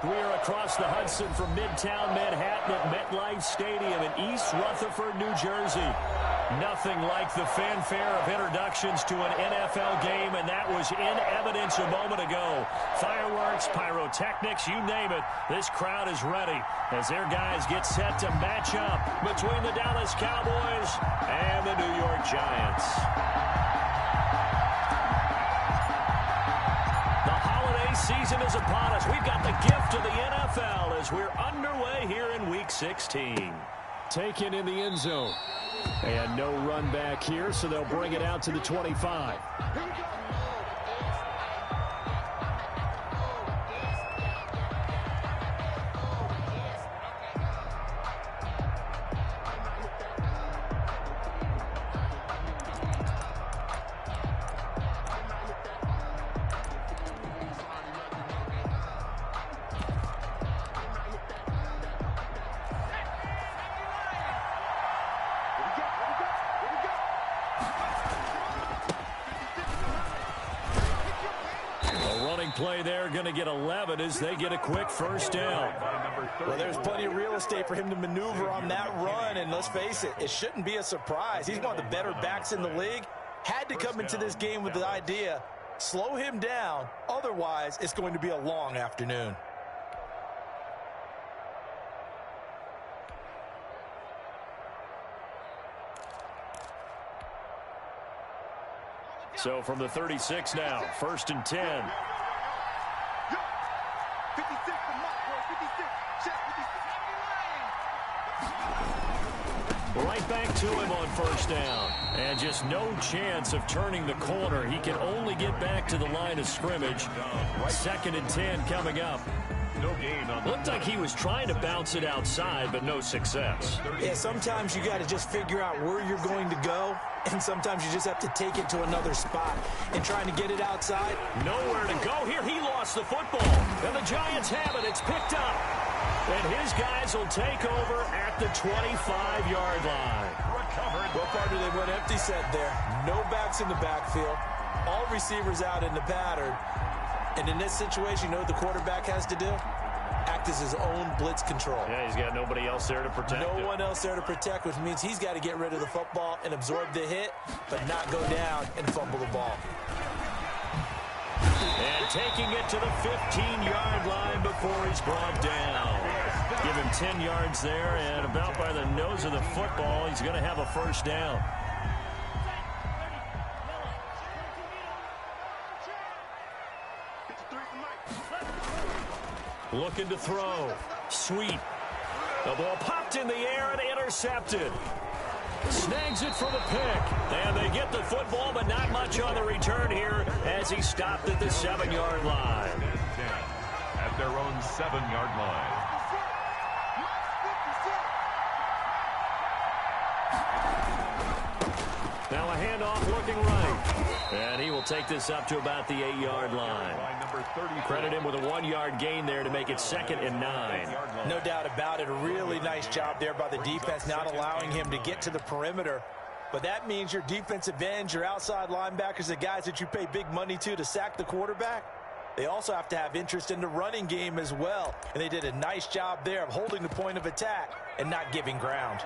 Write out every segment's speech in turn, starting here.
We're across the Hudson from Midtown Manhattan at MetLife Stadium in East Rutherford, New Jersey. Nothing like the fanfare of introductions to an NFL game, and that was in evidence a moment ago. Fireworks, pyrotechnics, you name it. This crowd is ready as their guys get set to match up between the Dallas Cowboys and the New York Giants. Season is upon us. We've got the gift of the NFL as we're underway here in Week 16. Taken in the end zone. And no run back here, so they'll bring it out to the 25. Play there, going to get 11 as they get a quick first down. Well, there's plenty of real estate for him to maneuver on that run, and let's face it, it shouldn't be a surprise. He's one of the better backs in the league. Had to come into this game with the idea, slow him down, otherwise it's going to be a long afternoon. So from the 36 now, 1st and 10. Right back to him on first down. And just no chance of turning the corner. He can only get back to the line of scrimmage. 2nd and 10 coming up. No gain on. Looked like he was trying to bounce it outside, but no success. Yeah, sometimes you got to just figure out where you're going to go, and sometimes you just have to take it to another spot. And trying to get it outside. Nowhere to go here. He lost the football. And the Giants have it. It's picked up. And his guys will take over at the 25-yard line. Well, partner, they went empty set there. No backs in the backfield. All receivers out in the pattern. And in this situation, you know what the quarterback has to do? Act as his own blitz control. Yeah, he's got nobody else there to protect him. No one else there to protect, which means he's got to get rid of the football and absorb the hit, but not go down and fumble the ball. And taking it to the 15-yard line before he's brought down. Give him 10 yards there, and about by the nose of the football, he's going to have a first down. Looking to throw. Sweet. The ball popped in the air and intercepted. Snags it for the pick. And they get the football, but not much on the return here as he stopped at the 7-yard line. At their own 7-yard line. Now a handoff looking right. And he will take this up to about the 8-yard line. Credit him with a 1-yard gain there to make it 2nd and 9. No doubt about it. A really nice job there by the defense, not allowing him to get to the perimeter. But that means your defensive ends, your outside linebackers, the guys that you pay big money to sack the quarterback, they also have to have interest in the running game as well. And they did a nice job there of holding the point of attack and not giving ground.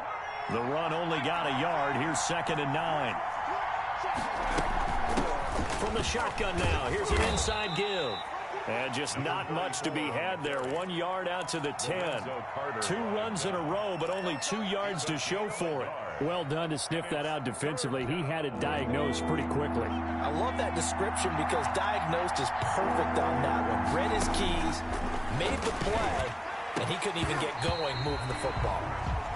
The run only got a yard. Here's 2nd and 9. From the shotgun now, here's an inside give. And just not much to be had there. 1 yard out to the 10. 2 runs in a row, but only 2 yards to show for it. Well done to sniff that out defensively. He had it diagnosed pretty quickly. I love that description because diagnosed is perfect on that one. Read his keys, made the play, and he couldn't even get going moving the football.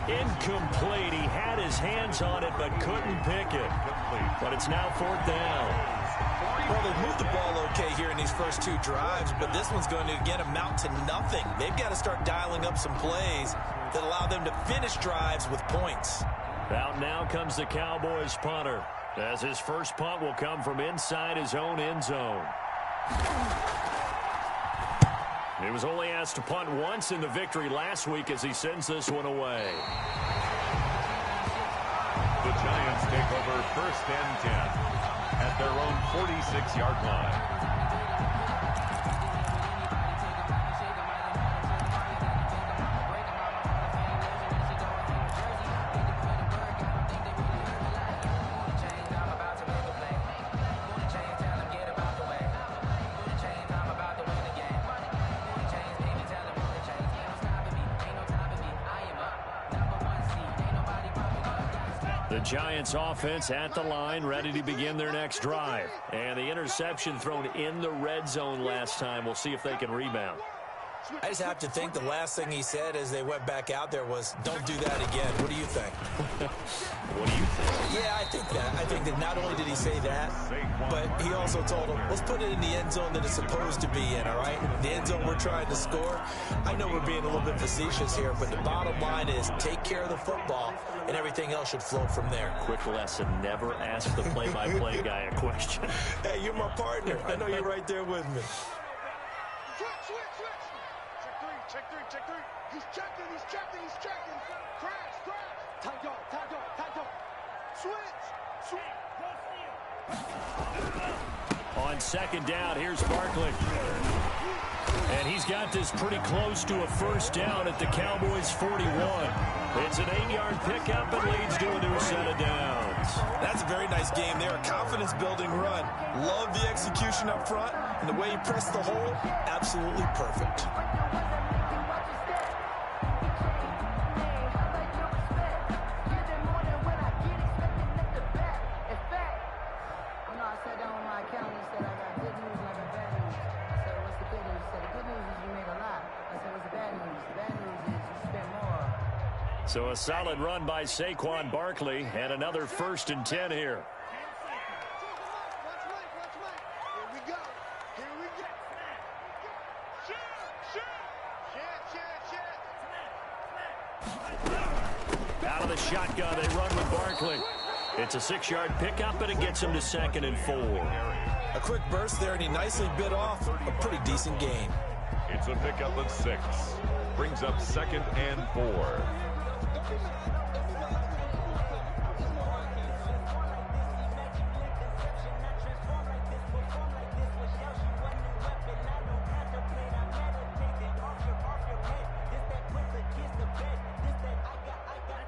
Incomplete. He had his hands on it but couldn't pick it. But it's now 4th down. Well, they've moved the ball okay here in these first 2 drives, but this one's going to, again, amount to nothing. They've got to start dialing up some plays that allow them to finish drives with points. Out now comes the Cowboys punter, as his first punt will come from inside his own end zone. He was only asked to punt once in the victory last week as he sends this one away. The Giants take over 1st and 10 at their own 46-yard line. Giants offense at the line, ready to begin their next drive. And the interception thrown in the red zone last time. We'll see if they can rebound. I just have to think the last thing he said as they went back out there was, don't do that again. What do you think? What do you think? Yeah, I think that. I think that not only did he say that, but he also told them, let's put it in the end zone that it's supposed to be in, all right? The end zone we're trying to score. I know we're being a little bit facetious here, but the bottom line is take care of the football, and everything else should flow from there. Quick lesson, never ask the play-by-play guy a question. Hey, you're my partner. I know you're right there with me. Check three. He's checking. Crash. Tight. Switch. On second down, here's Barkley. And he's got this pretty close to a first down at the Cowboys' 41. It's an 8-yard pickup and leads to a new set of downs. That's a very nice game there. A confidence-building run. Love the execution up front, and the way he pressed the hole, absolutely perfect. So a solid run by Saquon Barkley and another 1st and 10 here. Out of the shotgun, they run with Barkley. It's a 6-yard pickup, and it gets him to 2nd and 4. A quick burst there, and he nicely bit off a pretty decent gain. It's a pickup of 6. Brings up 2nd and 4.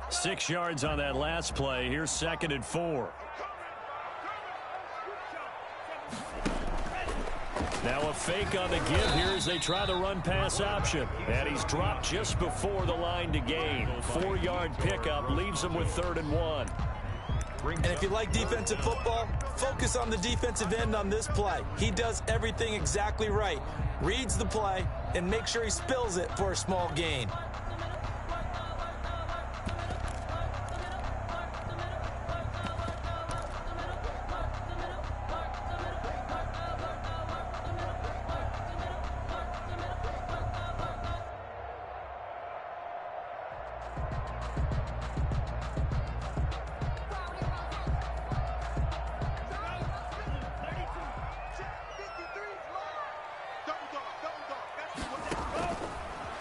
Six yards on that last play. Here's 2nd and 4. Now a fake on the give here as they try the run-pass option. And he's dropped just before the line to gain. 4-yard pickup leaves him with 3rd and 1. And if you like defensive football, focus on the defensive end on this play. He does everything exactly right. Reads the play and makes sure he spills it for a small gain.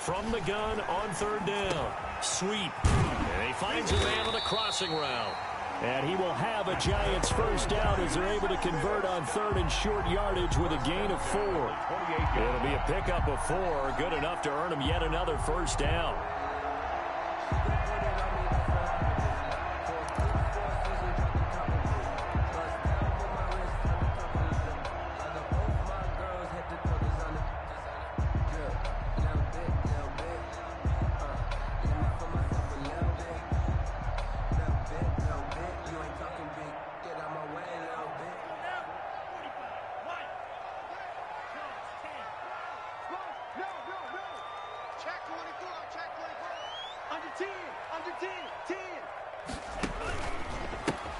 From the gun on 3rd down. Sweep. And he finds a man on the crossing route. And he will have a Giants 1st down as they're able to convert on 3rd and short yardage with a gain of 4. It'll be a pickup of 4. Good enough to earn him yet another 1st down.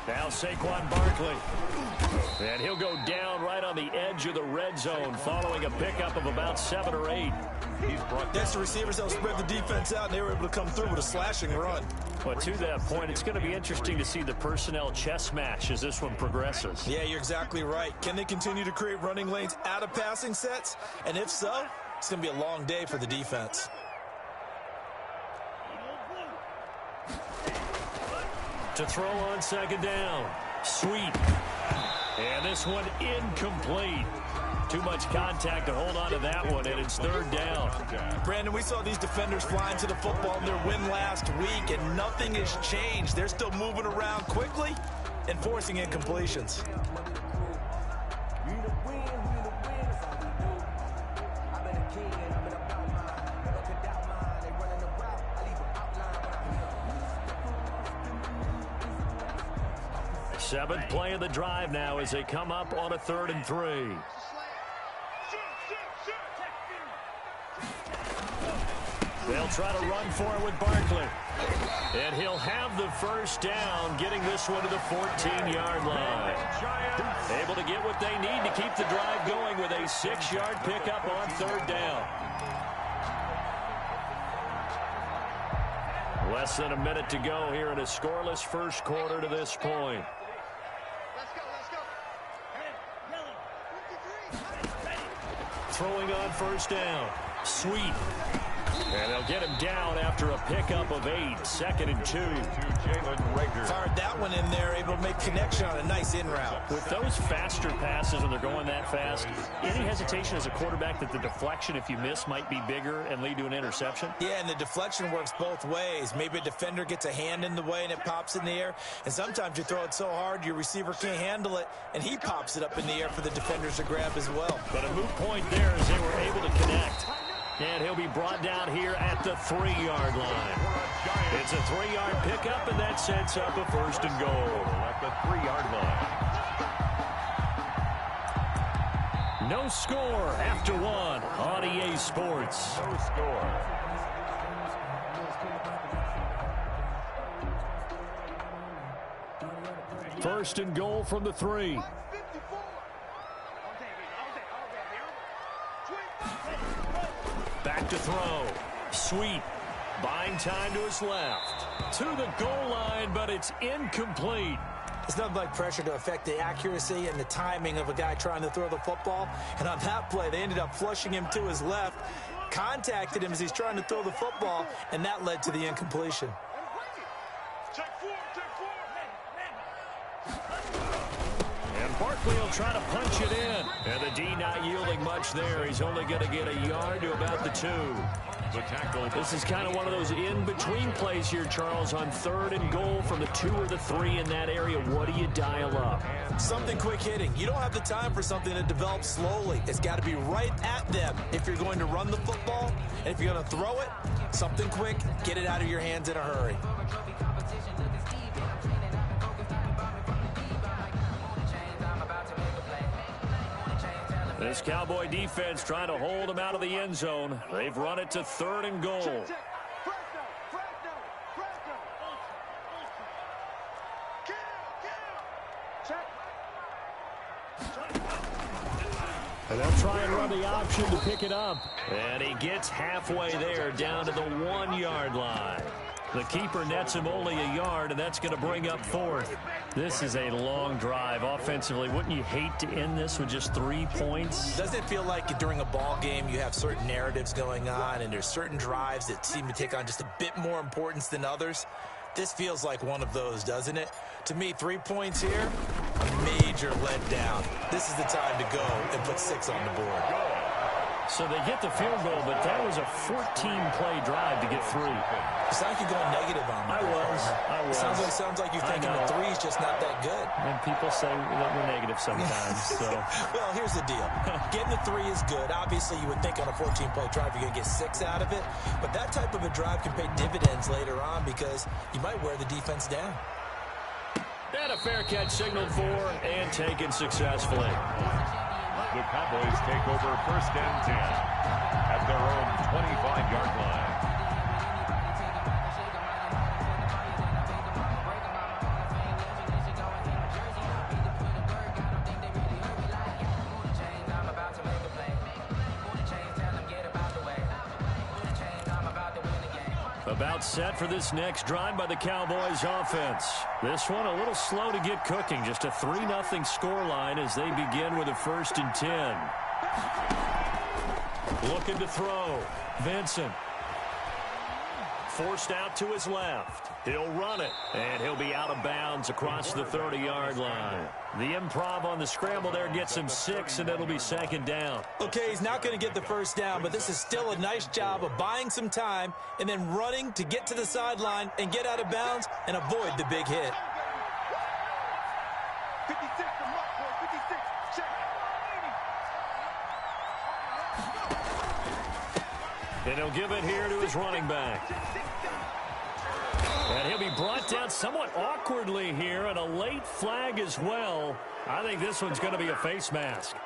Now Saquon Barkley. And he'll go down right on the edge of the red zone following a pickup of about 7 or 8. That's the receivers that will spread the defense out, and they were able to come through with a slashing run. But to that point, it's going to be interesting to see the personnel chess match as this one progresses. Yeah, you're exactly right. Can they continue to create running lanes out of passing sets? And if so, it's going to be a long day for the defense. To throw on 2nd down. Sweep. And this one incomplete. Too much contact to hold on to that one, and it's 3rd down. Brandon, we saw these defenders flying to the football in their win last week, and nothing has changed. They're still moving around quickly and forcing incompletions. Seventh play of the drive now as they come up on a 3rd and 3. They'll try to run for it with Barkley. And he'll have the first down, getting this one to the 14-yard line. Able to get what they need to keep the drive going with a 6-yard pickup on 3rd down. Less than a minute to go here in a scoreless first quarter to this point. Throwing on first down. Sweet. And they'll get him down after a pickup of 8. 2nd and 2. Fired that one in there, able to make connection on a nice in route. With those faster passes when they're going that fast, any hesitation as a quarterback that the deflection, if you miss, might be bigger and lead to an interception? Yeah, and the deflection works both ways. Maybe a defender gets a hand in the way and it pops in the air. And sometimes you throw it so hard your receiver can't handle it, and he pops it up in the air for the defenders to grab as well. But a moot point there as they were able to connect. And he'll be brought down here at the 3-yard line. It's a 3-yard pickup, and that sets up a 1st and goal. At the 3-yard line. No score after 1 on EA Sports. No score. First and goal from the 3. Back to throw. Sweet. Buying time to his left. To the goal line, but it's incomplete. It's nothing like pressure to affect the accuracy and the timing of a guy trying to throw the football. And on that play, they ended up flushing him to his left, contacted him as he's trying to throw the football, and that led to the incompletion. And Barkley will try to punch it in. And the D not yielding much there. He's only going to get a yard to about the 2. The tackle. This is kind of one of those in-between plays here, Charles, on 3rd and goal from the 2 or the 3 in that area. What do you dial up? Something quick hitting. You don't have the time for something that develops slowly. It's got to be right at them if you're going to run the football. And if you're going to throw it, something quick, get it out of your hands in a hurry. This Cowboy defense trying to hold him out of the end zone. They've run it to 3rd and goal. And they'll try and run the option to pick it up. And he gets halfway there down to the 1-yard line. The keeper nets him only a yard, and that's going to bring up 4th. This is a long drive offensively. Wouldn't you hate to end this with just 3 points? Doesn't it feel like during a ball game you have certain narratives going on, and there's certain drives that seem to take on just a bit more importance than others? This feels like one of those, doesn't it? To me, 3 points here, a major letdown. This is the time to go and put 6 on the board. So they get the field goal, but that was a 14-play drive to get 3. It's like you're going negative on me. I was. Sounds like you're thinking the 3's just not that good. And people say that we're negative sometimes. So. Well, here's the deal. Getting the 3 is good. Obviously, you would think on a 14-play drive you're going to get 6 out of it. But that type of a drive can pay dividends later on because you might wear the defense down. And a fair catch signaled for and taken successfully. The Cowboys take over 1st and 10 at their own 25-yard line. About set for this next drive by the Cowboys offense. This one a little slow to get cooking. Just a 3-0 scoreline as they begin with a 1st and 10. Looking to throw. Vincent. Forced out to his left. He'll run it, and he'll be out of bounds across the 30-yard line. The improv on the scramble there gets him 6, and it'll be 2nd down. Okay, he's not going to get the first down, but this is still a nice job of buying some time and then running to get to the sideline and get out of bounds and avoid the big hit. 56 to Mark, boy, 56. Check. And he'll give it here to his running back. And he'll be brought down somewhat awkwardly here, and a late flag as well. I think this one's going to be a face mask.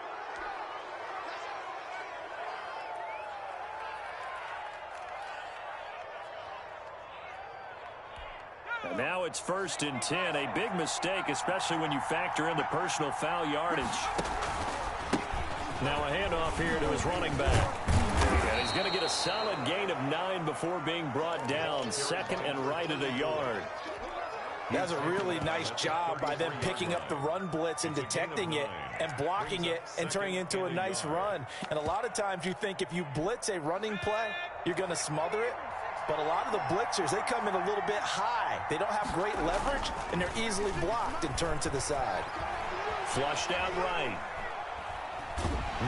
And now it's 1st and 10. A big mistake, especially when you factor in the personal foul yardage. Now a handoff here to his running back. And he's going to get a solid gain of 9 before being brought down. 2nd and right at a yard. That's a really nice job by them picking up the run blitz and detecting it and blocking it and turning it into a nice run. And a lot of times you think if you blitz a running play, you're going to smother it. But a lot of the blitzers, they come in a little bit high. They don't have great leverage, and they're easily blocked and turned to the side. Flushed out right.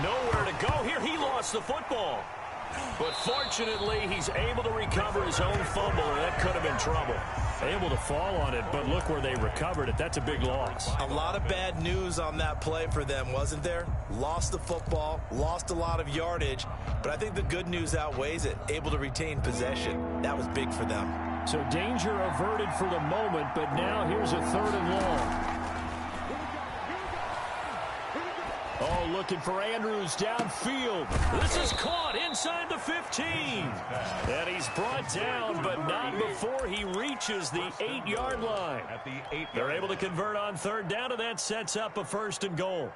Nowhere to go here. He lost the football. But fortunately, he's able to recover his own fumble, or that could have been trouble. Able to fall on it, but look where they recovered it. That's a big loss. A lot of bad news on that play for them, wasn't there? Lost the football, lost a lot of yardage, but I think the good news outweighs it. Able to retain possession. That was big for them. So danger averted for the moment, but now here's a 3rd and long. Oh, looking for Andrews downfield. This is caught inside the 15. And he's brought down, but not before he reaches the 8-yard line. They're able to convert on 3rd down, and that sets up a 1st and goal.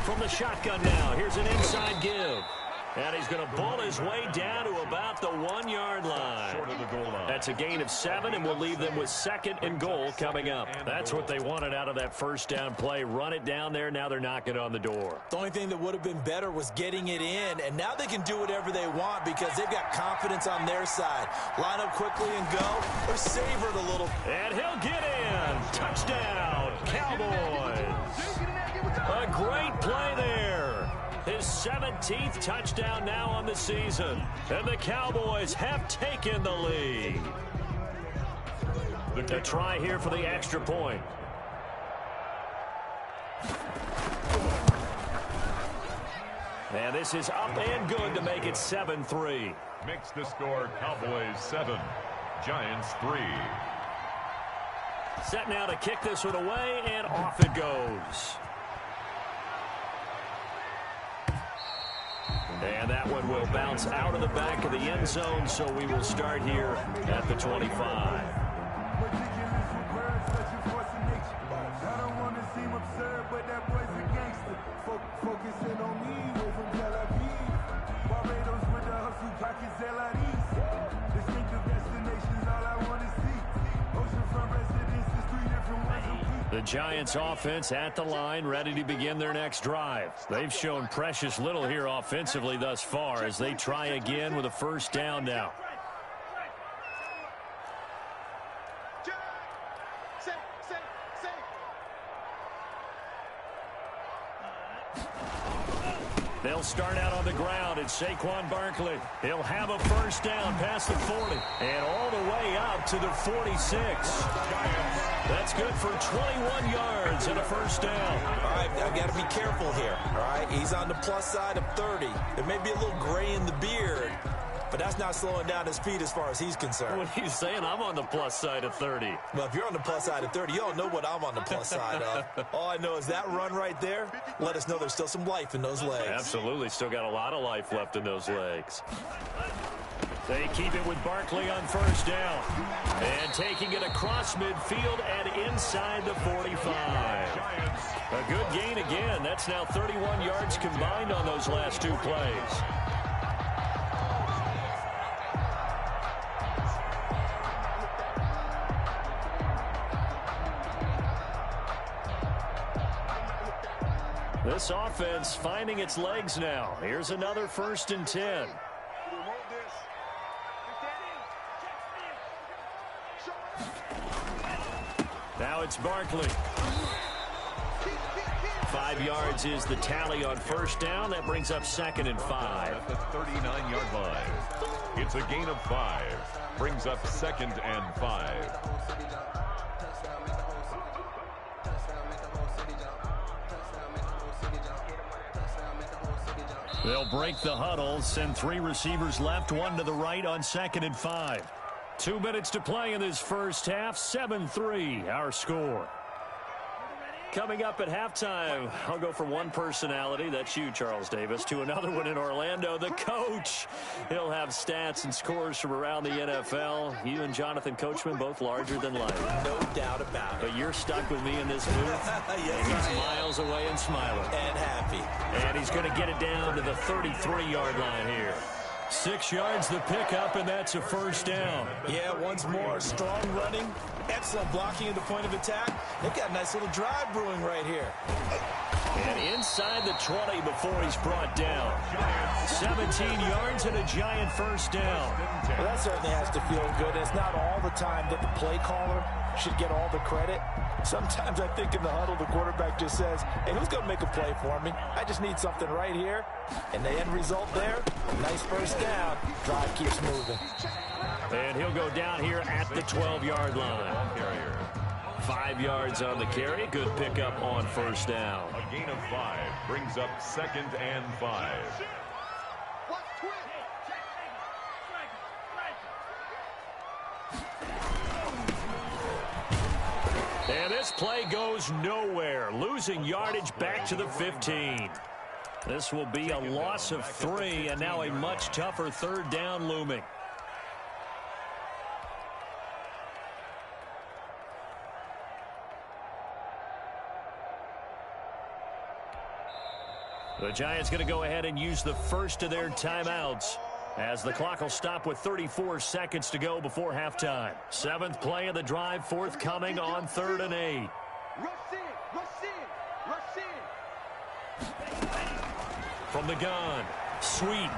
From the shotgun now, here's an inside give. And he's going to ball his way down to about the 1-yard line. That's a gain of 7, and we'll leave them with 2nd and goal coming up. That's what they wanted out of that 1st down play. Run it down there. Now they're knocking on the door. The only thing that would have been better was getting it in, and now they can do whatever they want because they've got confidence on their side. Line up quickly and go, or savor it a little. And he'll get in. Touchdown, Cowboys. A great play there. His 17th touchdown now on the season. And the Cowboys have taken the lead. A try here for the extra point. And this is up and good to make it 7-3. Makes the score Cowboys 7, Giants 3. Set now to kick this one away, and off it goes. And that one will bounce out of the back of the end zone, so we will start here at the 25. The Giants offense at the line, ready to begin their next drive. They've shown precious little here offensively thus far as they try again with a 1st down now. They'll start out on the ground. It's Saquon Barkley. He'll have a 1st down past the 40 and all the way out to the 46. That's good for 21 yards and a 1st down. All right, I've got to be careful here. All right, he's on the plus side of 30. There may be a little gray in the beard, but that's not slowing down his speed as far as he's concerned. What are you saying? I'm on the plus side of 30. Well, if you're on the plus side of 30, you don't know what I'm on the plus side of. All I know is that run right there let us know there's still some life in those legs. Absolutely. Still got a lot of life left in those legs. They keep it with Barkley on 1st down. And taking it across midfield and inside the 45. A good gain again. That's now 31 yards combined on those last 2 plays. This offense finding its legs now. Here's another 1st and 10. Now it's Barkley. 5 yards is the tally on first down. That brings up 2nd and 5. At the 39-yard line. It's a gain of 5. Brings up 2nd and 5. They'll break the huddle, send 3 receivers left, 1 to the right on 2nd and 5. 2 minutes to play in this first half, 7-3 our score. Coming up at halftime, I'll go from one personality, that's you, Charles Davis, to another one in Orlando, the coach. He'll have stats and scores from around the NFL. You and Jonathan Coachman, both larger than life. No doubt about it. But you're stuck with me in this booth. Yes, and he's miles away and smiling. And happy. And he's going to get it down to the 33-yard line here. 6 yards the pickup, and that's a first down. Yeah, once more, strong running, excellent blocking at the point of attack. They've got a nice little drive brewing right here. And inside the 20 before he's brought down. 17 yards and a giant first down. Well, that certainly has to feel good. It's not all the time that the play caller should get all the credit. Sometimes I think in the huddle, the quarterback just says, hey, who's going to make a play for me? I just need something right here. And the end result there, nice first down. Drive keeps moving. And he'll go down here at the 12-yard line. 5 yards on the carry. Good pickup on first down. A gain of 5 brings up 2nd and 5. And this play goes nowhere. Losing yardage back to the 15. This will be a loss of 3, and now a much tougher 3rd down looming. The Giants going to go ahead and use the first of their timeouts, as the clock will stop with 34 seconds to go before halftime. 7th play of the drive forthcoming on 3rd and 8. Rush in, rush in, rush in. From the gun, Sweden.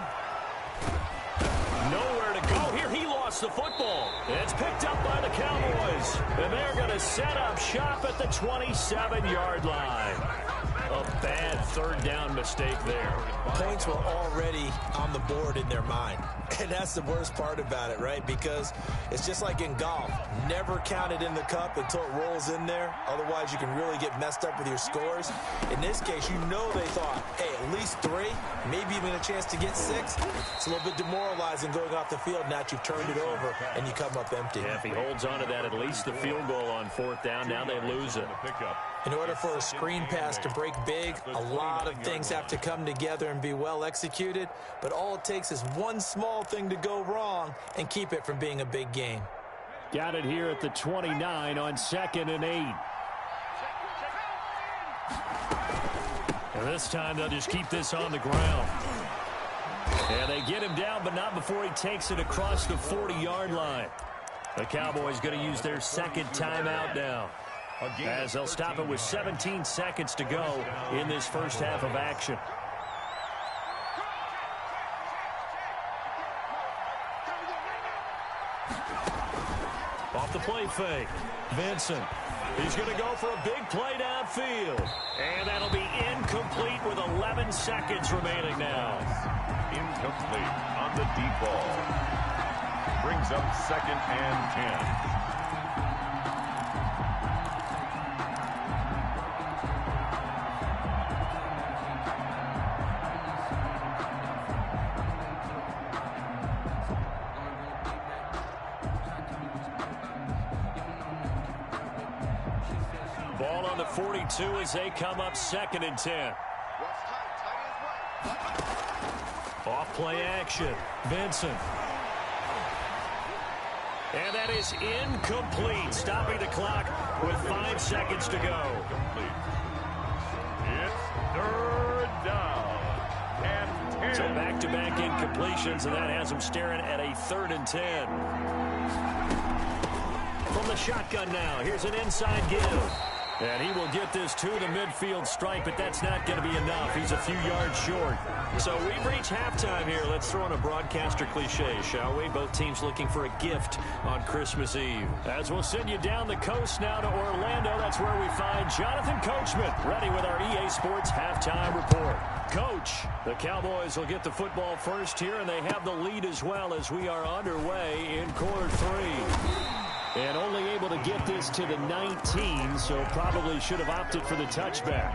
Nowhere to go. Here he lost the football. It's picked up by the Cowboys. And they're going to set up shop at the 27-yard line. A bad 3rd down mistake there. Points were already on the board in their mind. And that's the worst part about it, right? Because it's just like in golf. Never count it in the cup until it rolls in there. Otherwise, you can really get messed up with your scores. In this case, you know they thought, hey, at least 3, maybe even a chance to get 6. It's a little bit demoralizing going off the field. Now that you've turned it over and you come up empty. Yeah, if he holds on to that, at least the field goal on 4th down. Now they lose it. In order for a screen pass to break big, a lot of things have to come together and be well executed. But all it takes is one small thing to go wrong and keep it from being a big game. Got it here at the 29 on 2nd and 8. And this time they'll just keep this on the ground. And they get him down, but not before he takes it across the 40-yard line. The Cowboys going to use their 2nd timeout now, as they'll stop it with 17 seconds to go in this first half of action. Off the play fake, Vincent. He's going to go for a big play downfield. And that'll be incomplete with 11 seconds remaining now. Incomplete on the deep ball. Brings up 2nd and 10. Ball on the 42 as they come up 2nd and 10. Off play action, Vincent. And that is incomplete, stopping the clock with 5 seconds to go. It's 3rd down and 10. So back-to-back incompletions, and that has them staring at a 3rd and 10. From the shotgun now, here's an inside give. And he will get this to the midfield stripe, but that's not going to be enough. He's a few yards short. So we've reached halftime here. Let's throw in a broadcaster cliche, shall we? Both teams looking for a gift on Christmas Eve. As we'll send you down the coast now to Orlando, that's where we find Jonathan Coachman, ready with our EA Sports halftime report. Coach, the Cowboys will get the football first here, and they have the lead as well as we are underway in quarter 3. And only able to get this to the 19, so probably should have opted for the touchback.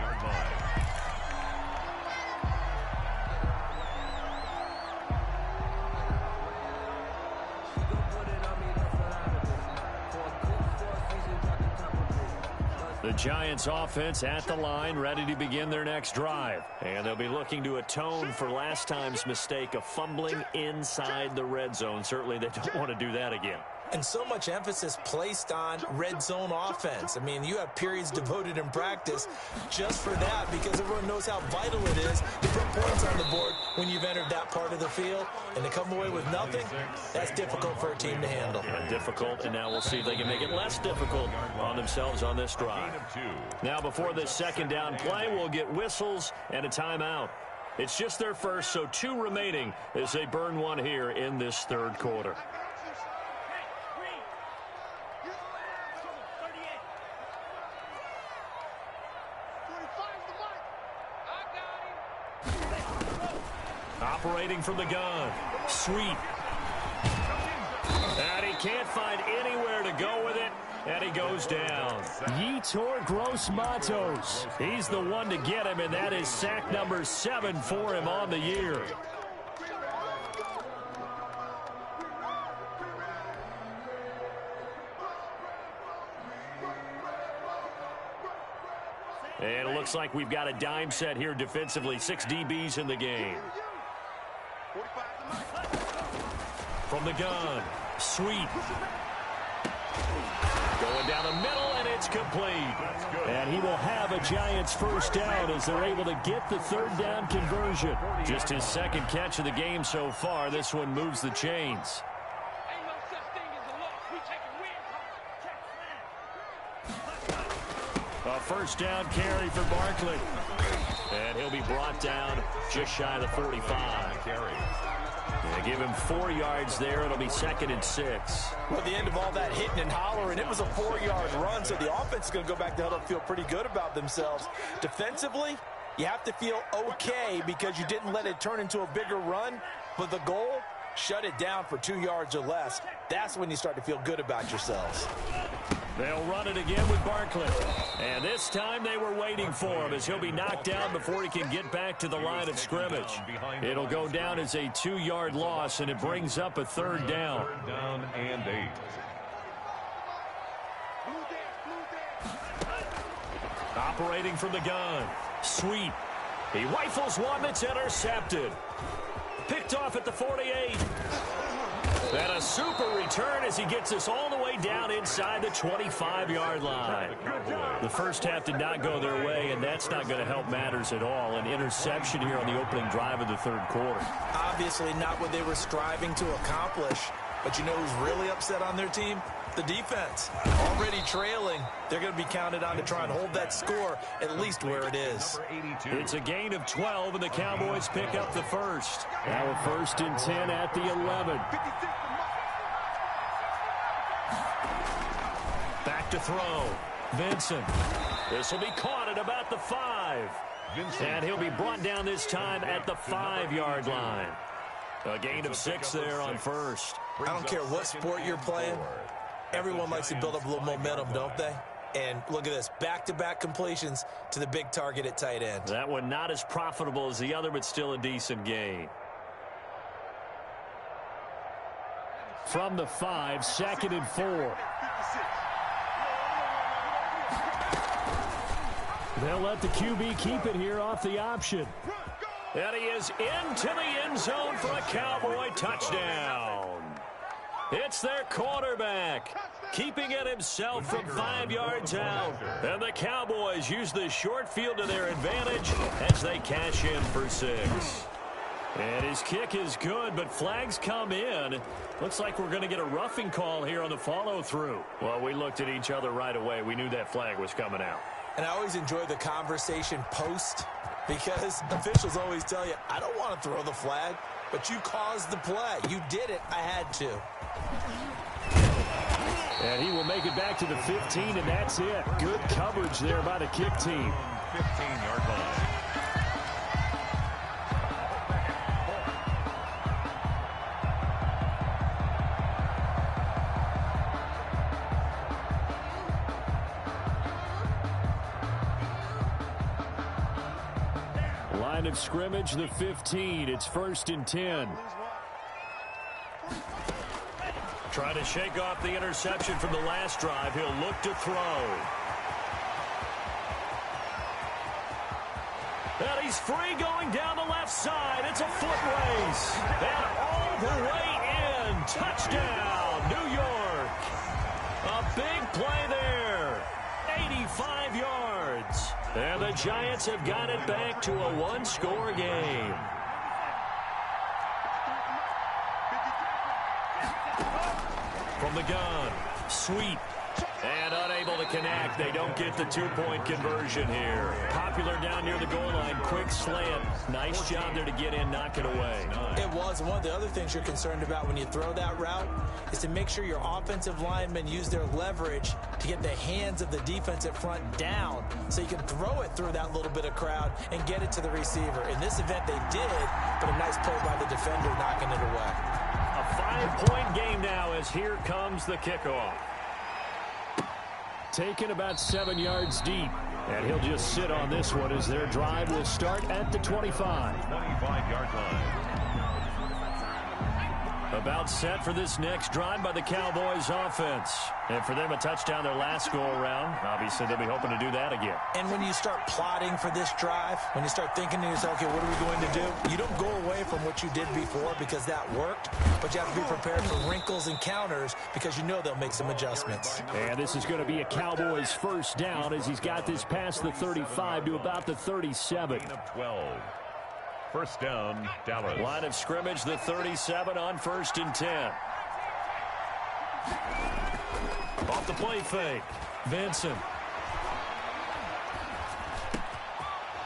The Giants offense at the line, ready to begin their next drive. And they'll be looking to atone for last time's mistake of fumbling inside the red zone. Certainly they don't want to do that again. And so much emphasis placed on red zone offense. I mean, you have periods devoted in practice just for that because everyone knows how vital it is to put points on the board when you've entered that part of the field. And to come away with nothing, that's difficult for a team to handle. Difficult, and now we'll see if they can make it less difficult on themselves on this drive. Now before this second down play, we'll get whistles and a timeout. It's just their first, so 2 remaining as they burn one here in this third quarter. Operating from the gun. Sweep. And he can't find anywhere to go with it, and he goes down. Yetur Gross-Matos. He's the one to get him, and that is sack number 7 for him on the year. And it looks like we've got a dime set here defensively. 6 DBs in the game. From the gun, sweep. Going down the middle, and it's complete. And he will have a Giants first down as they're able to get the third down conversion. Just his second catch of the game so far. This one moves the chains. A first down carry for Barkley. And he'll be brought down just shy of the 45. They give him 4 yards there. It'll be 2nd and 6. Well, at the end of all that hitting and hollering, it was a 4-yard run, so the offense is going to go back to huddle and feel pretty good about themselves. Defensively, you have to feel okay because you didn't let it turn into a bigger run, but the goal, shut it down for 2 yards or less. That's when you start to feel good about yourselves. They'll run it again with Barkley. And this time they were waiting for him as he'll be knocked down before he can get back to the line of scrimmage. It'll go down as a 2-yard loss, and it brings up a third down. 3rd down and 8. Operating from the gun. Sweep. He rifles one that's intercepted. Picked off at the 48. And a super return as he gets us all the way down inside the 25-yard line. The first half did not go their way, and that's not going to help matters at all. An interception here on the opening drive of the third quarter. Obviously not what they were striving to accomplish. But you know who's really upset on their team? The defense. Already trailing. They're going to be counted on to try and hold that score at least where it is. It's a gain of 12, and the Cowboys pick up the first. Now a 1st and 10 at the 11. Back to throw. Vincent. This will be caught at about the 5. And he'll be brought down this time at the 5-yard line. A gain of 6 there on first. I don't care what sport you're playing. Everyone likes to build up a little momentum, don't they? And look at this, back-to-back completions to the big target at tight end. That one not as profitable as the other, but still a decent gain. From the 5, 2nd and 4. They'll let the QB keep it here off the option. And he is into the end zone for a Cowboy touchdown. It's their quarterback, keeping it himself from 5 yards out. And the Cowboys use the short field to their advantage as they cash in for 6. And his kick is good, but flags come in. Looks like we're going to get a roughing call here on the follow-through. Well, we looked at each other right away. We knew that flag was coming out. And I always enjoy the conversation post because officials always tell you, I don't want to throw the flag, but you caused the play. You did it. I had to. And he will make it back to the 15, and that's it. Good coverage there by the kick team. 15-yard line. Line of scrimmage, the 15. It's 1st and 10. Trying to shake off the interception from the last drive. He'll look to throw. And he's free going down the left side. It's a foot race. And all the way in. Touchdown, New York. A big play there. 85 yards. And the Giants have got it back to a one-score game. From the gun, sweep, and unable to connect. They don't get the two-point conversion here. Popular down near the goal line, quick slant. Nice job there to get in, knock it away. It was. One of the other things you're concerned about when you throw that route is to make sure your offensive linemen use their leverage to get the hands of the defensive front down so you can throw it through that little bit of crowd and get it to the receiver. In this event, they did, but a nice play by the defender knocking it away. A 5-point game now as here comes the kickoff. Taken about 7 yards deep. And he'll just sit on this one as their drive will start at the 25. 25-yard line. About set for this next drive by the Cowboys offense. And for them, a touchdown their last go-around. Obviously, they'll be hoping to do that again. And when you start plotting for this drive, when you start thinking to yourself, okay, what are we going to do? You don't go away from what you did before because that worked, but you have to be prepared for wrinkles and counters because you know they'll make some adjustments. And this is going to be a Cowboys first down as he's got this past the 35 to about the 37. Gain of 12. First down, Dallas. Line of scrimmage, the 37 on 1st and 10. Off the play fake. Vincent.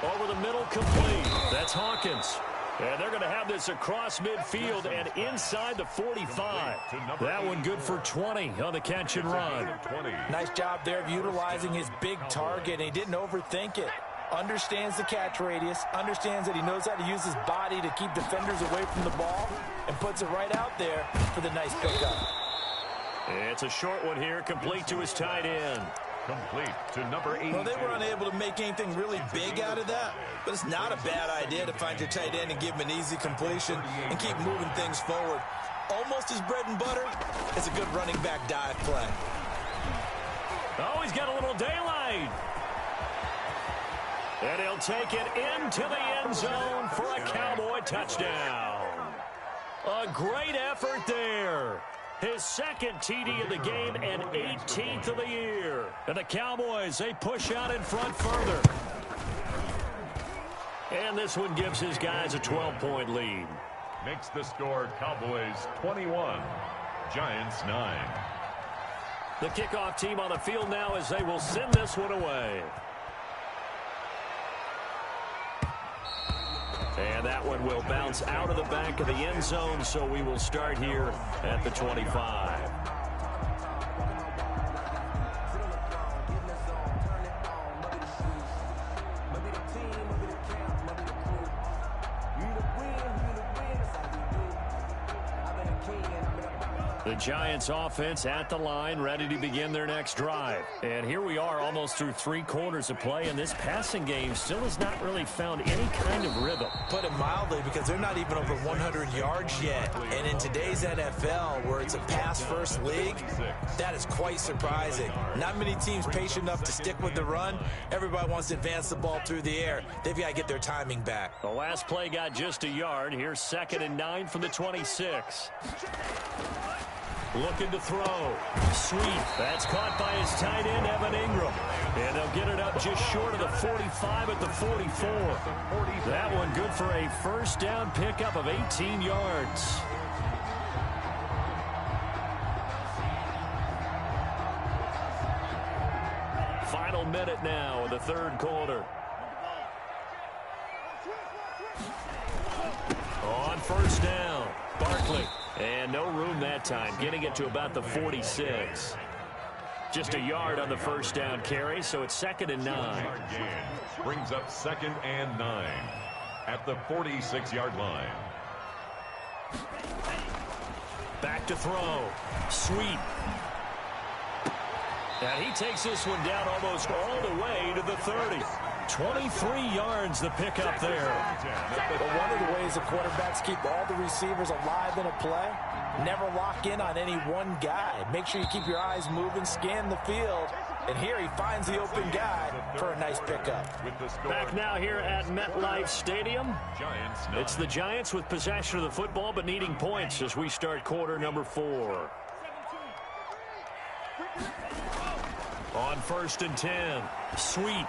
Over the middle, complete. That's Hawkins. And they're going to have this across midfield and inside the 45. That one good for 20 on the catch and run. Nice job there of utilizing his big target. He didn't overthink it. Understands the catch radius, understands that he knows how to use his body to keep defenders away from the ball, and puts it right out there for the nice pickup. It's a short one here, complete to his tight end. Complete to number 82. Well, they were unable to make anything really big out of that, but it's not a bad idea to find your tight end and give him an easy completion and keep moving things forward. Almost his bread and butter is a good running back dive play. Oh, he's got a little daylight. And he'll take it into the end zone for a Cowboy touchdown. A great effort there. His second TD of the game and 18th of the year. And the Cowboys, they push out in front further. And this one gives his guys a 12-point lead. Makes the score Cowboys 21, Giants 9. The kickoff team on the field now as they will send this one away. And that one will bounce out of the back of the end zone, so we will start here at the 25. The Giants offense at the line, ready to begin their next drive. And here we are almost through 3 quarters of play, and this passing game still has not really found any kind of rhythm. Put it mildly, because they're not even over 100 yards yet. And in today's NFL, where it's a pass-first league, that is quite surprising. Not many teams patient enough to stick with the run. Everybody wants to advance the ball through the air. They've got to get their timing back. The last play got just a yard. Here's 2nd and 9 from the 26. Looking to throw. Sweet. That's caught by his tight end, Evan Ingram. And they'll get it up just short of the 45 at the 44. That one good for a first down pickup of 18 yards. Final minute now in the third quarter. On first down, Barkley. And no room that time, getting it to about the 46. Just a yard on the first down carry, so it's 2nd and 9. Brings up 2nd and 9 at the 46-yard line. Back to throw. Sweet. And he takes this one down almost all the way to the 30. 23 yards the pickup there. But one of the ways the quarterbacks keep all the receivers alive in a play, never lock in on any one guy. Make sure you keep your eyes moving, scan the field. And here he finds the open guy for a nice pickup. Back now here at MetLife Stadium. It's the Giants with possession of the football but needing points as we start quarter number 4. On 1st and 10. Sweet.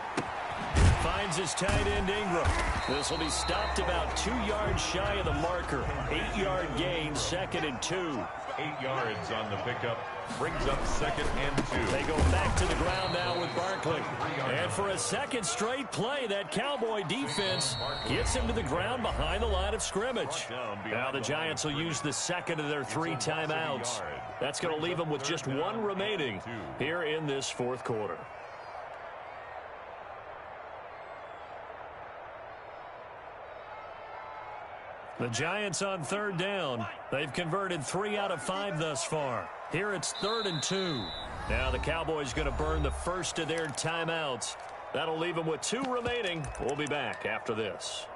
Finds his tight end, Ingram. This will be stopped about 2 yards shy of the marker. 8-yard gain, 2nd and 2. 8 yards on the pickup. Brings up 2nd and 2. They go back to the ground now with Barkley. And for a second straight play, that Cowboy defense gets him to the ground behind the line of scrimmage. Now the Giants will use the second of their 3 timeouts. That's going to leave them with just 1 remaining here in this fourth quarter. The Giants on 3rd down. They've converted 3 out of 5 thus far. Here it's 3rd and 2. Now the Cowboys going to burn the first of their timeouts. That'll leave them with 2 remaining. We'll be back after this.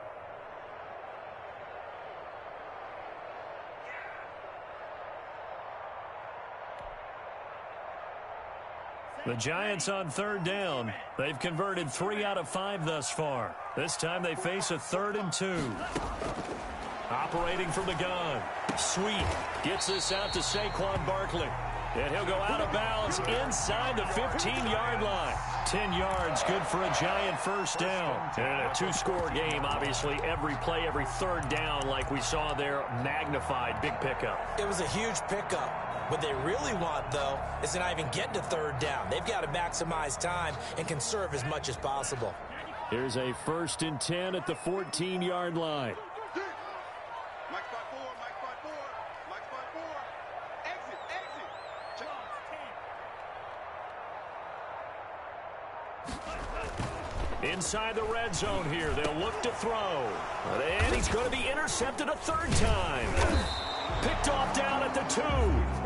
The Giants on 3rd down. They've converted 3 out of 5 thus far. This time they face a 3rd and 2. Operating from the gun. Sweet. Gets this out to Saquon Barkley. And he'll go out of bounds inside the 15-yard line. 10 yards, good for a Giant first down. And a 2-score game, obviously. Every play, every 3rd down, like we saw there, magnified. Big pickup. It was a huge pickup. What they really want, though, is to not even get to 3rd down. They've got to maximize time and conserve as much as possible. Here's a 1st and 10 at the 14-yard line. Mike spot 4, Mike spot 4, Mike spot 4. Exit, exit. Inside the red zone here. They'll look to throw. And he's going to be intercepted a 3rd time. Picked off down at the 2.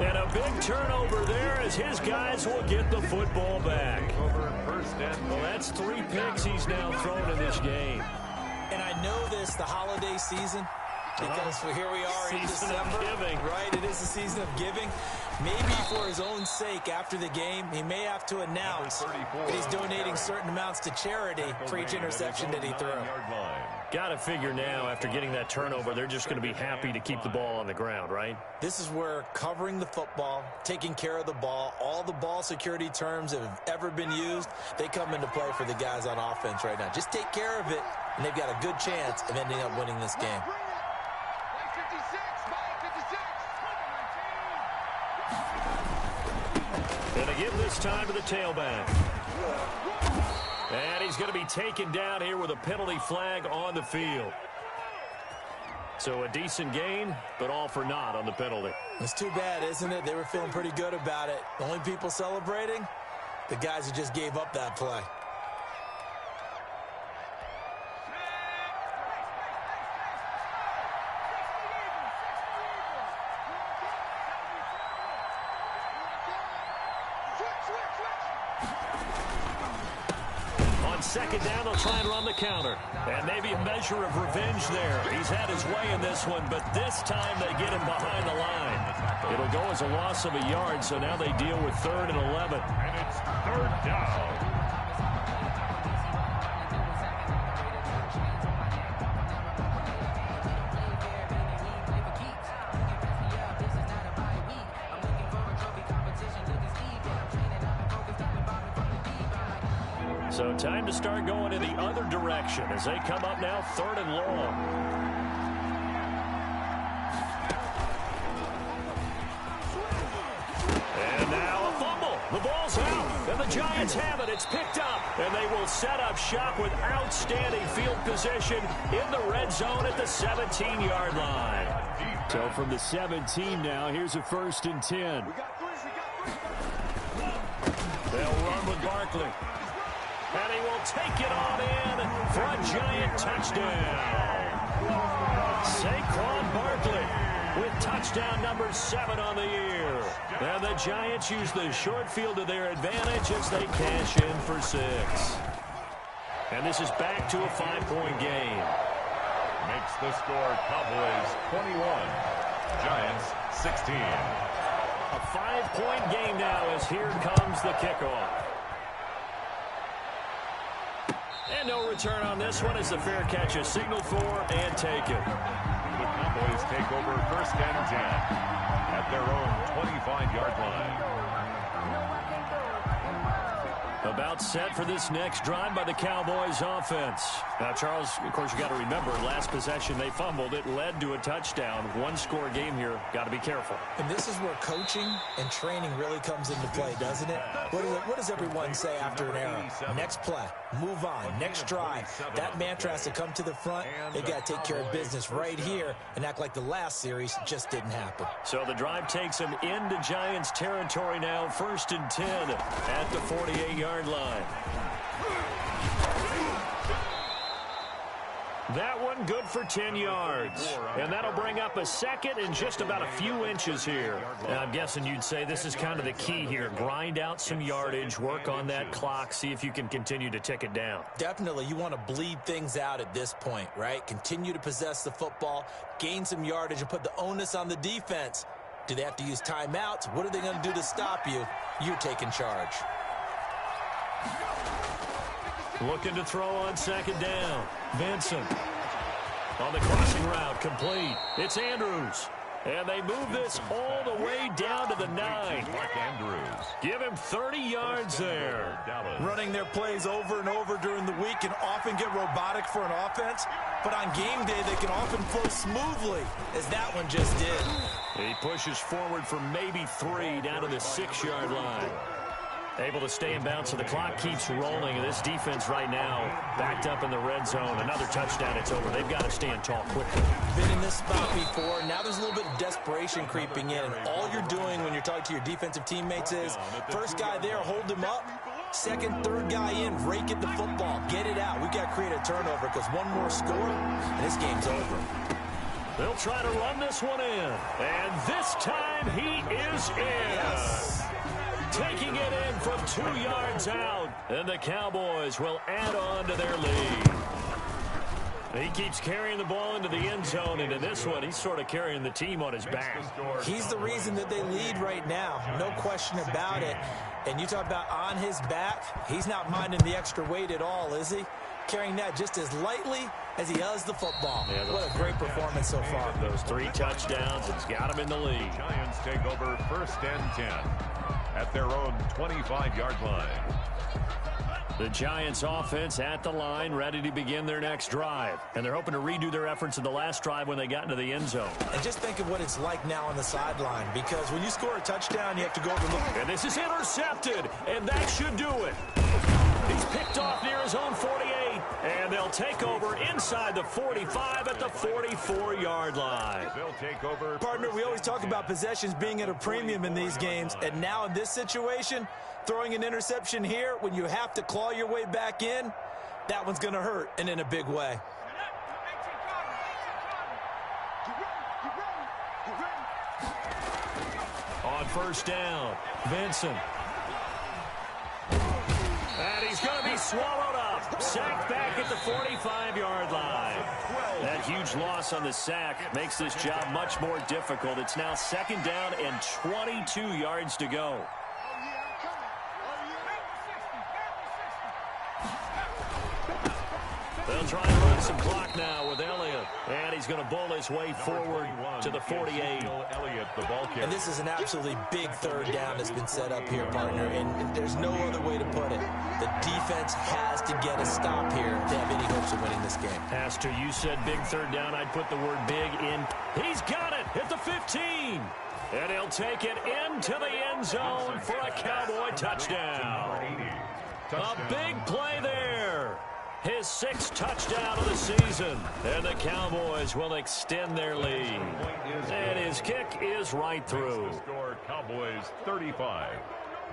And a big turnover there as his guys will get the football back. Well, that's 3 picks he's now thrown in this game. And I know this, the holiday season, because here we are in December. Right, it is the season of giving. Maybe for his own sake after the game, he may have to announce that he's donating certain amounts to charity for each interception that he threw. Got to figure now, after getting that turnover, they're just going to be happy to keep the ball on the ground, right? This is where covering the football, taking care of the ball, all the ball security terms that have ever been used, they come into play for the guys on offense right now. Just take care of it, and they've got a good chance of ending up winning this game. And they give this time to the tailback. And he's going to be taken down here with a penalty flag on the field. So a decent game, but all for naught on the penalty. It's too bad, isn't it? They were feeling pretty good about it. The only people celebrating, the guys who just gave up that play. Second down, they'll try and run the counter. And maybe a measure of revenge there. He's had his way in this one, but this time they get him behind the line. It'll go as a loss of a yard, so now they deal with 3rd and 11. And it's 3rd down. So time to start going in the other direction as they come up now 3rd and long. And now a fumble. The ball's out, and the Giants have it. It's picked up, and they will set up shop with outstanding field position in the red zone at the 17-yard line. So from the 17 now, here's a 1st and 10. They'll run with Barkley. And he will take it on in for a Giant touchdown. Saquon Barkley with touchdown number 7 on the year. And the Giants use the short field to their advantage as they cash in for 6. And this is back to a 5-point game. Makes the score Cowboys 21, Giants 16. A 5-point game now as here comes the kickoff. And no return on this one as the fair catch is signaled for and taken. The Cowboys take over 1st and 10 at their own 25-yard line. About set for this next drive by the Cowboys offense. Now, Charles, of course, you got to remember, last possession they fumbled. It led to a touchdown. 1-score game here. Got to be careful. And this is where coaching and training really comes into play, doesn't it? What does everyone say after an error? Next play, move on, next drive. That mantra has to come to the front. They got to take care of business right here and act like the last series just didn't happen. So the drive takes them into Giants territory now. 1st and 10 at the 48-yard line. That one good for 10 yards. And that'll bring up a 2nd and just about a few inches here. And I'm guessing you'd say this is kind of the key here. Grind out some yardage, work on that clock, see if you can continue to tick it down. Definitely, you want to bleed things out at this point, right? Continue to possess the football, gain some yardage, and put the onus on the defense. Do they have to use timeouts? What are they going to do to stop you? You're taking charge. Looking to throw on 2nd down. Benson on the crossing route, complete. It's Andrews. And they move this all the way down to the 9. Mark Andrews. Give him 30 yards there. Running their plays over and over during the week can often get robotic for an offense, but on game day they can often flow smoothly, as that one just did. He pushes forward for maybe 3 down to the 6-yard line. Able to stay in bounds, so the clock keeps rolling, and this defense right now backed up in the red zone. Another touchdown, it's over. They've got to stand tall quickly. Been in this spot before. Now there's a little bit of desperation creeping in, and all you're doing when you're talking to your defensive teammates is, first guy there, hold him up. Second, third guy in, rake at the football. Get it out. We've got to create a turnover because one more score, and this game's over. They'll try to run this one in, and this time he is in. Yes. Taking it in from 2 yards out, and the Cowboys will add on to their lead. He keeps carrying the ball into the end zone, and in this one, he's sort of carrying the team on his back. He's the reason that they lead right now, no question about it. And you talk about on his back, he's not minding the extra weight at all, is he? Carrying that just as lightly as he does the football. Yeah, what a great performance so far. Those 3 touchdowns, it's got him in the lead. Giants take over 1st and 10 at their own 25-yard line. The Giants offense at the line, ready to begin their next drive. And they're hoping to redo their efforts in the last drive when they got into the end zone. And just think of what it's like now on the sideline, because when you score a touchdown, you have to go over and look. And this is intercepted, and that should do it. He's picked off near his own 48, and they'll take over inside the 45 at the 44-yard line. They'll take over. Partner, we always talk about possessions being at a premium in these games, and now in this situation, throwing an interception here when you have to claw your way back in, that one's going to hurt, and in a big way. On 1st down, Benson. And he's going to be swallowed up. Sacked back at the 45-yard line. That huge loss on the sack makes this job much more difficult. It's now 2nd down and 22 yards to go. They'll try and run some clock now with Elliott. And he's going to bowl his way forward to the 48. Elliott, the ball carrier. And this is an absolutely big third down that's been set up here, partner. And there's no other way to put it. The defense has to get a stop here to have any hopes of winning this game. Pastor, you said big third down. I'd put the word big in. He's got it at the 15. And he'll take it into the end zone for a Cowboy touchdown. A big play there. His 6th touchdown of the season. And the Cowboys will extend their lead. And his kick is right through. The score, Cowboys 35,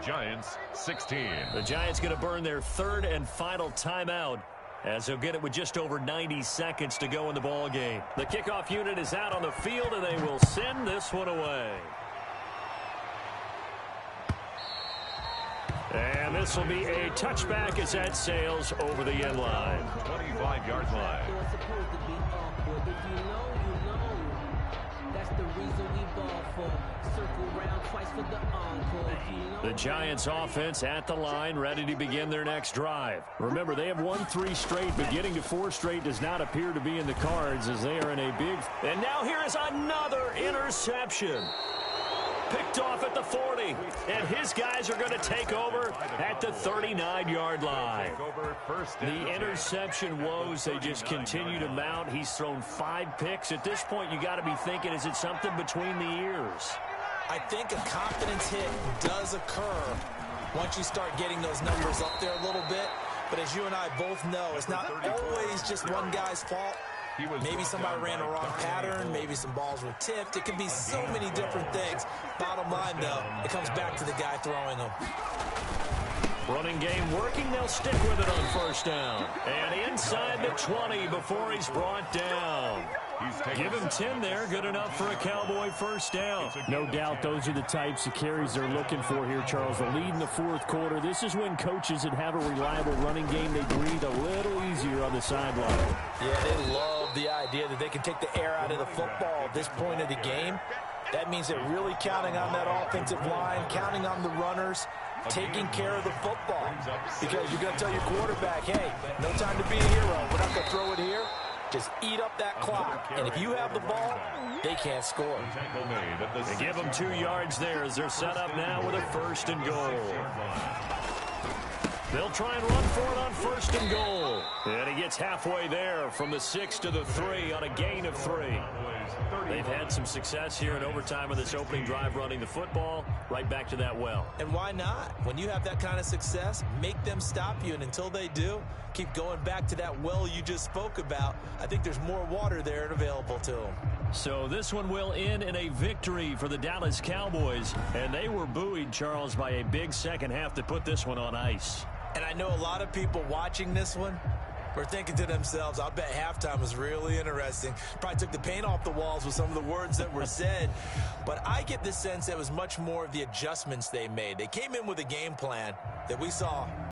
Giants 16. The Giants going to burn their 3rd and final timeout, as they'll get it with just over 90 seconds to go in the ball game. The kickoff unit is out on the field, and they will send this one away. And this will be a touchback as that sails over the end line. 25-yard line. The Giants offense at the line, ready to begin their next drive. Remember, they have won 3 straight, but getting to 4 straight does not appear to be in the cards, as they are in a big... And now here is another interception. Picked off at the 40, and his guys are going to take over at the 39-yard line. The interception woes, they just continue to mount. He's thrown 5 picks. At this point, you got to be thinking, is it something between the ears? I think a confidence hit does occur once you start getting those numbers up there a little bit. But as you and I both know, it's not always just one guy's fault. Maybe somebody ran a wrong pattern. Maybe some balls were tipped. It could be so many different things. Bottom line, though, it comes back to the guy throwing them. Running game working. They'll stick with it on 1st down. And inside the 20 before he's brought down. Give him 10 there. Good enough for a Cowboy 1st down. No doubt those are the types of carries they're looking for here, Charles. The lead in the 4th quarter. This is when coaches that have a reliable running game, they breathe a little easier on the sideline. Yeah, they love the idea that they can take the air out of the football at this point of the game. That means they're really counting on that offensive line, counting on the runners, taking care of the football. Because you're going to tell your quarterback, hey, no time to be a hero. We're not going to throw it here. Just eat up that clock. And if you have the ball, they can't score. They give them 2 yards there as they're set up now with a 1st and goal. They'll try and run for it on 1st and goal. And he gets halfway there from the 6 to the 3 on a gain of 3. They've had some success here in overtime of this opening drive running the football right back to that well. And why not? When you have that kind of success, make them stop you. And until they do, keep going back to that well you just spoke about. I think there's more water there and available to them. So this one will end in a victory for the Dallas Cowboys. And they were buoyed, Charles, by a big second half to put this one on ice. And I know a lot of people watching this one were thinking to themselves, I bet halftime was really interesting. Probably took the paint off the walls with some of the words that were said. But I get the sense that it was much more of the adjustments they made. They came in with a game plan that we saw